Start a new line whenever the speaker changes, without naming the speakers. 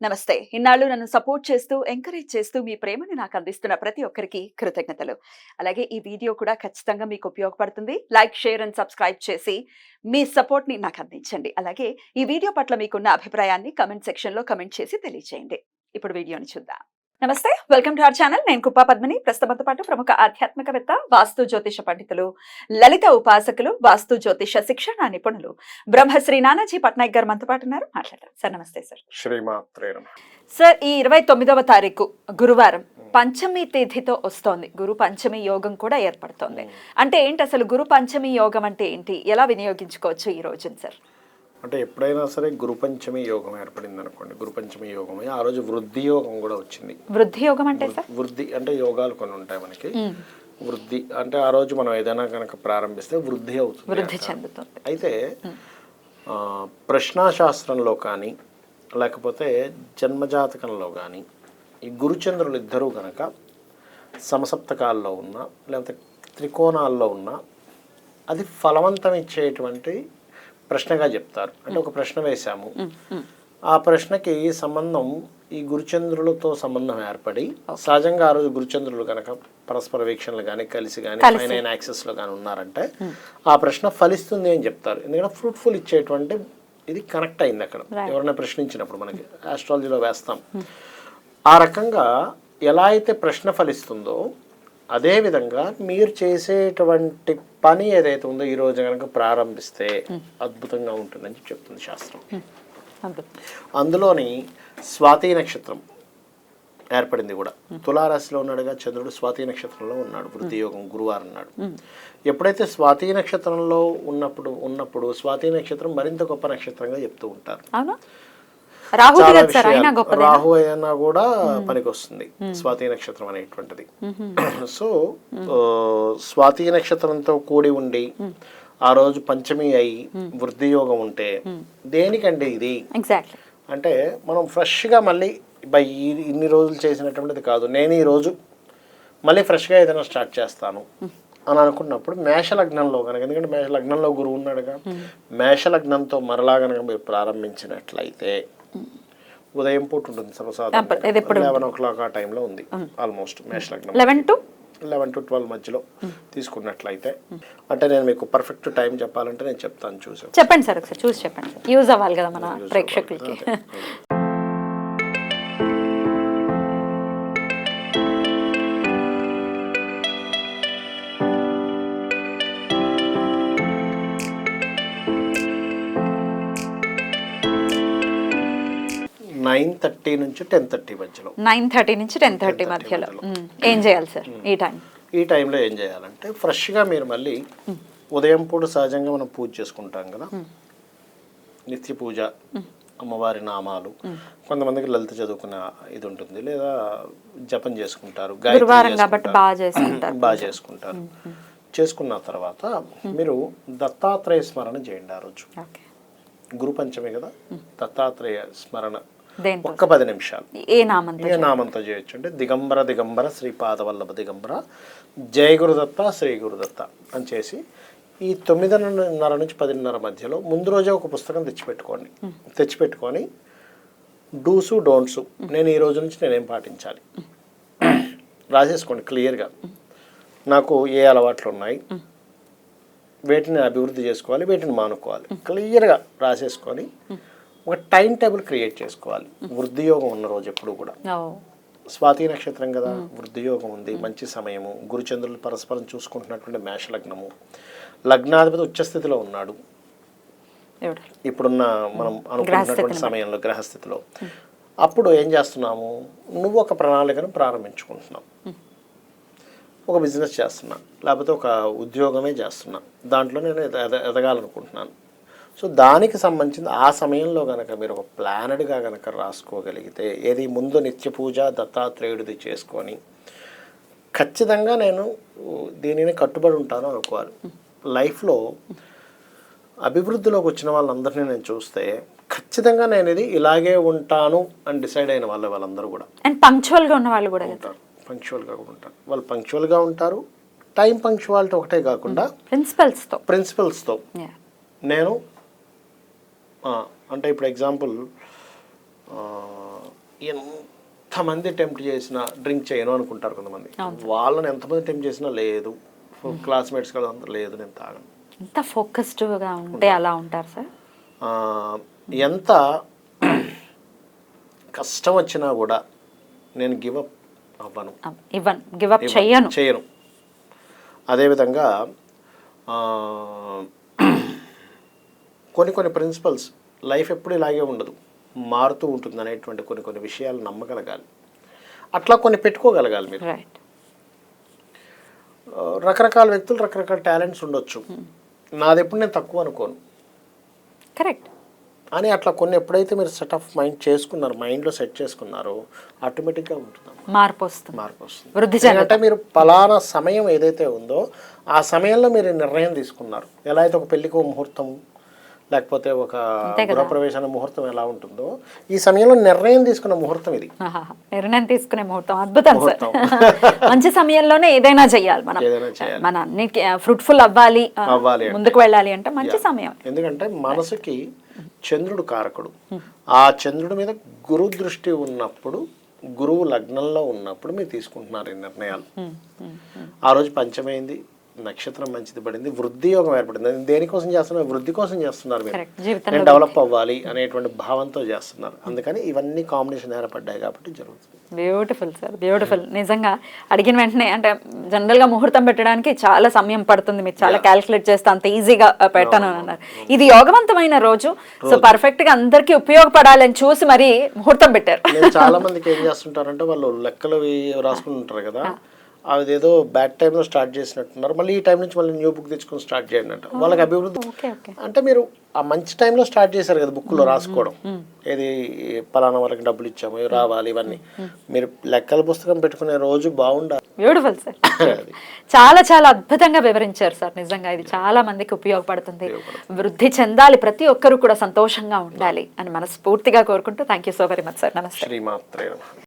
నమస్తే. ఇన్నాళ్ళు నన్ను సపోర్ట్ చేస్తూ, ఎంకరేజ్ చేస్తూ మీ ప్రేమని నాకు అందిస్తున్న ప్రతి ఒక్కరికి కృతజ్ఞతలు. అలాగే ఈ వీడియో కూడా ఖచ్చితంగా మీకు ఉపయోగపడుతుంది. లైక్, షేర్ అండ్ సబ్స్క్రైబ్ చేసి మీ సపోర్ట్‌ని నాకు అందించండి. అలాగే ఈ వీడియో పట్ల మీకున్న అభిప్రాయాన్ని కామెంట్ సెక్షన్‌లో కామెంట్ చేసి తెలియజేయండి. ఇప్పుడు వీడియోని చూద్దాం. నమస్తే. Welcome to our channel. నేను కుప్పా పద్మిని. ప్రస్తుతంతో పాటు ప్రముఖ ఆధ్యాత్మికవేత్త, వాస్తు జ్యోతిష పండితులు, లలిత ఉపాసకులు, వాస్తు జ్యోతిష శిక్షణ నిపుణులు బ్రహ్మశ్రీ నానాజీ పట్నాయక్ గారు మనతో పాటు ఉన్నారు. మాట్లాడతారు. సార్ నమస్తే సార్.
శ్రీమాత్రే నమః.
సార్, ఈ 29వ తారీఖు గురువారం పంచమి తిథితో వస్తోంది. గురు పంచమి యోగం కూడా ఏర్పడుతోంది. అంటే ఏంటి అసలు గురు పంచమి యోగం అంటే ఏంటి? ఎలా వినియోగించుకోవచ్చు ఈ రోజున సార్?
అంటే ఎప్పుడైనా సరే గురు పంచమి యోగం ఏర్పడింది అనుకోండి, గురు పంచమి యోగం ఆ రోజు వృద్ధి యోగం కూడా వచ్చింది.
వృద్ధి యోగం అంటే సార్?
వృద్ధి అంటే యోగాలు కొన్ని ఉంటాయి మనకి. వృద్ధి అంటే ఆ రోజు మనం ఏదైనా కనుక ప్రారంభిస్తే వృద్ధి అవుతుంది,
వృద్ధి చెందుతుంది.
అయితే ప్రశ్నాశాస్త్రంలో కానీ లేకపోతే జన్మజాతకంలో కానీ ఈ గురుచంద్రులు ఇద్దరూ కనుక సమసప్తకాల్లో ఉన్నా లేకపోతే త్రికోణాల్లో ఉన్నా అది ఫలవంతం ఇచ్చేటువంటి ప్రశ్నగా చెప్తారు. అంటే ఒక ప్రశ్న వేశాము, ఆ ప్రశ్నకి సంబంధం ఈ గురుచంద్రులతో సంబంధం ఏర్పడి సహజంగా ఆ రోజు గురుచంద్రులు కనుక పరస్పర వీక్షణలు కానీ కలిసి కానీ ఫైనైన్ యాక్సెస్లో కానీ ఉన్నారంటే ఆ ప్రశ్న ఫలిస్తుంది అని చెప్తారు. ఎందుకంటే ఫ్రూట్ఫుల్ ఇచ్చేటువంటి ఇది కనెక్ట్ అయింది అక్కడ ఎవరైనా ప్రశ్నించినప్పుడు. మనకి ఆస్ట్రాలజీలో వేస్తాం ఆ రకంగా ఎలా అయితే ప్రశ్న ఫలిస్తుందో అదేవిధంగా మీరు చేసేటువంటి పని ఏదైతే ఉందో ఈ రోజు కనుక ప్రారంభిస్తే అద్భుతంగా ఉంటుందని చెప్తుంది శాస్త్రం. అందులోని స్వాతి నక్షత్రం ఏర్పడింది కూడా. తులారాశిలో ఉన్నాడుగా చంద్రుడు, స్వాతి నక్షత్రంలో ఉన్నాడు. వృద్ధి యోగం గురువారం నాడు. ఎప్పుడైతే స్వాతి నక్షత్రంలో ఉన్నప్పుడు స్వాతి నక్షత్రం మరింత గొప్ప నక్షత్రంగా చెప్తూ ఉంటారు. రాహు అయినా కూడా పనికి వస్తుంది స్వాతి నక్షత్రం అనేటువంటిది. సో స్వాతి నక్షత్రంతో కూడి ఉండి ఆ రోజు పంచమి అయి వృద్ధి యోగం ఉంటే దేనికంటే ఇది అంటే మనం ఫ్రెష్గా మళ్ళీ ఇన్ని రోజులు చేసినటువంటిది కాదు, నేను ఈ రోజు మళ్ళీ ఫ్రెష్గా ఏదైనా స్టార్ట్ చేస్తాను అని అనుకున్నప్పుడు మేషలగ్నంలో కనుక, ఎందుకంటే మేషలగ్నంలో గురువు ఉన్నాడుగా, మేషలగ్నంతో మరలా కనుక మీరు ప్రారంభించినట్లయితే ఉదయం పూట ఉంటుంది సర్వసాధారణంగా 11 o'clock ఆ టైంలో ఉంది. ఆల్మోస్ట్ మేషలగ్నం 11 to 12 మధ్యలో తీసుకున్నట్లయితే, అంటే నేను మీకు పర్ఫెక్ట్ టైం చెప్పాలంటే నేను చెప్తాను,
చెప్పండి సార్, ఒకసారి చూసి చెప్పండి, యూజ్ అవ్వాలి కదా మన ప్రేక్షకులకి.
(9:30 నుంచి 10:30 మధ్యలో.
9:30 నుంచి 10:30 మధ్యలో ఏం చేయాలి సార్ ఈ
టైంలో? ఏం చేయాలంటే ఫ్రెష్గా మీరు మళ్ళీ ఉదయం పూట సహజంగా మనం పూజ చేసుకుంటాం కదా, నిత్య పూజ, అమ్మవారి నామాలు, కొంతమందికి లలిత చదువుకునే ఇది ఉంటుంది, లేదా జపం చేసుకుంటారు, బాగా చేసుకుంటారు. చేసుకున్న తర్వాత మీరు దత్తాత్రేయ స్మరణ చేయండి ఆ రోజు. గురు పంచమి కదా, దత్తాత్రేయ స్మరణ ఒక్క 10 నిమిషాలు ఏ నామంతో చేయొచ్చు అంటే దిగంబర దిగంబర శ్రీపాదవల్లభ దిగంబర జయ గురుదత్త శ్రీ గురుదత్త అని చేసి ఈ 9:30 నుంచి 10:30 మధ్యలో ముందు రోజే ఒక పుస్తకం తెచ్చిపెట్టుకొని డూసు డోంట్స్, నేను ఈ రోజు నుంచి నేనేం పాటించాలి రాసేసుకోండి క్లియర్గా. నాకు ఏ అలవాట్లు ఉన్నాయి, వేటిని అభివృద్ధి చేసుకోవాలి, వేటిని మానుకోవాలి, క్లియర్గా రాసేసుకొని ఒక టైం టేబుల్ క్రియేట్ చేసుకోవాలి. వృద్ధి యోగం ఉన్న రోజు ఎప్పుడు కూడా, స్వాతి నక్షత్రం కదా, వృద్ధి యోగం ఉంది, మంచి సమయము, గురుచంద్రులు పరస్పరం చూసుకుంటున్నటువంటి మేష లగ్నము, లగ్నాధిపతి ఉచ్చస్థితిలో ఉన్నాడు ఇప్పుడున్న మనం అనుకుంటున్నటువంటి సమయంలో గ్రహస్థితిలో. అప్పుడు ఏం చేస్తున్నాము, నువ్వు ఒక ప్రణాళికను ప్రారంభించుకుంటున్నావు, ఒక బిజినెస్ చేస్తున్నా, లేకపోతే ఒక ఉద్యోగమే చేస్తున్నా, దాంట్లో నేను ఎదగాలనుకుంటున్నాను. సో దానికి సంబంధించిన ఆ సమయంలో కనుక మీరు ఒక ప్లానెడ్గా కనుక రాసుకోగలిగితే, ఏది ముందు నిత్య పూజ దత్తాత్రేయుడిది చేసుకొని ఖచ్చితంగా నేను దీనిని కట్టుబడి ఉంటాను అనుకోవాలి. లైఫ్లో అభివృద్ధిలోకి వచ్చిన వాళ్ళందరినీ నేను చూస్తే ఖచ్చితంగా నేను ఇది ఇలాగే ఉంటాను అని డిసైడ్ అయిన వాళ్ళందరూ కూడా,
అండ్ పంక్చువల్గా ఉన్న వాళ్ళు కూడా ఉంటారు.
పంక్చువల్గా కూడా ఉంటారు, వాళ్ళు పంక్చువల్గా ఉంటారు. టైం పంక్చువాలిటీ ఒకటే కాకుండా ప్రిన్సిపల్స్తో నేను అంటే ఇప్పుడు ఎగ్జాంపుల్ ఎంతమంది టెంప్ట్ చేసినా డ్రింక్ చేయను అనుకుంటారు కొంతమంది. వాళ్ళని ఎంతమంది టెంప్ట్ చేసినా లేదు, క్లాస్మేట్స్ కదా అంత లేదు నేను తాగను.
ఎంత ఫోకస్డ్గా ఉంటే అలా ఉంటారు సార్.
ఎంత కష్టం వచ్చినా కూడా నేను గివప్ అవ్వను,
గివప్ చేయను.
అదేవిధంగా కొన్ని ప్రిన్సిపల్స్, లైఫ్ ఎప్పుడు ఇలాగే ఉండదు, మారుతూ ఉంటుంది అనేటువంటి కొన్ని విషయాలు నమ్మగలగాలి. అట్లా కొన్ని పెట్టుకోగలగాలి మీరు. రకరకాల వ్యక్తులు రకరకాల టాలెంట్స్ ఉండొచ్చు, నాది ఎప్పుడు నేను తక్కువ అనుకోను.
కరెక్ట్.
అని అట్లా కొన్ని ఎప్పుడైతే మీరు సెట్ ఆఫ్ మైండ్ చేసుకున్నారు, మైండ్లో సెట్ చేసుకున్నారో ఆటోమేటిక్గా ఉంటుంది, మార్పు వస్తుంది. అంటే మీరు పలానా సమయం ఏదైతే ఉందో ఆ సమయంలో మీరు నిర్ణయం తీసుకున్నారు. ఎలా అయితే ఒక పెళ్లికి ముహూర్తం లేకపోతే ఒక గృహప్రవేశన ముహూర్తం ఎలా ఉంటుందో, ఈ సమయంలో నిర్ణయం తీసుకున్న ముహూర్తం ఇది.
నిర్ణయం తీసుకునే ముహూర్తం అద్భుతం సార్. మంచి సమయంలోనే ఏదైనా చెయ్యాలి మనం, మన అన్నిటికీ ఫ్రూట్ఫుల్ అవ్వాలి, ముందుకు వెళ్ళాలి అంటే మంచి సమయం.
ఎందుకంటే మనసుకి చంద్రుడు కారకుడు. ఆ చంద్రుడి మీద గురు దృష్టి ఉన్నప్పుడు, గురువు లగ్నంలో ఉన్నప్పుడు మీరు తీసుకుంటున్నారు ఈ నిర్ణయాలు. ఆ రోజు పంచమైంది, నక్షత్రం మంచిది పడింది, వృద్ధి యోగం ఏర్పడింది. దేనికోసం చేస్తున్నారు? వృద్ధి కోసం చేస్తున్నారు. మీరు నేను డెవలప్ అవ్వాలి అనేటువంటి భావంతో చేస్తున్నారు. అందుకని ఇవన్నీ కాంబినేషన్ ఏర్పడ్డాయి కాబట్టి జరుగుతుంది.
Beautiful sir, beautiful. నిజంగా అడిగిన వెంటనే, అంటే జనరల్గా ముహూర్తం పెట్టడానికి చాలా సమయం పడుతుంది, మీరు చాలా క్యాల్కులేట్ చేస్తే అంత ఈజీగా పెట్టాను అన్నారు. ఇది యోగవంతమైన రోజు, సో పర్ఫెక్ట్ గా అందరికీ ఉపయోగపడాలని చూసి మరి ముహూర్తం పెట్టారు.
చాలా మందికి ఏం చేస్తుంటారంటే వాళ్ళు లెక్కలు రాసుకుని ఉంటారు కదా, అదేదో బ్యాక్ టైంలో స్టార్ట్ చేసినట్టున్నారు, మళ్ళీ ఈ టైం నుంచి మళ్ళీ న్యూ బుక్ తెచ్చుకొని స్టార్ట్ చేయండి అంట. వాళ్ళకి అభివృద్ధి అంటే మీరు ఆ మంచి టైంలో స్టార్ట్ చేశారు కదా బుక్లో రాసుకోవడం, ఏది పలానా వాళ్ళకి డబ్బులు ఇచ్చాము రావాలి, ఇవన్నీ మీరు లెక్కల పుస్తకం పెట్టుకునే రోజు బాగుండాలి.
బ్యూటిఫుల్ సార్, చాలా చాలా అద్భుతంగా వివరించారు సార్. నిజంగా ఇది చాలా మందికి ఉపయోగపడుతుంది, వృద్ధి చెందాలి, ప్రతి ఒక్కరు కూడా సంతోషంగా ఉండాలి అని మనస్ఫూర్తిగా కోరుకుంటూ thank you so very much sir. నమస్తే.
శ్రీమాత్రే నమః.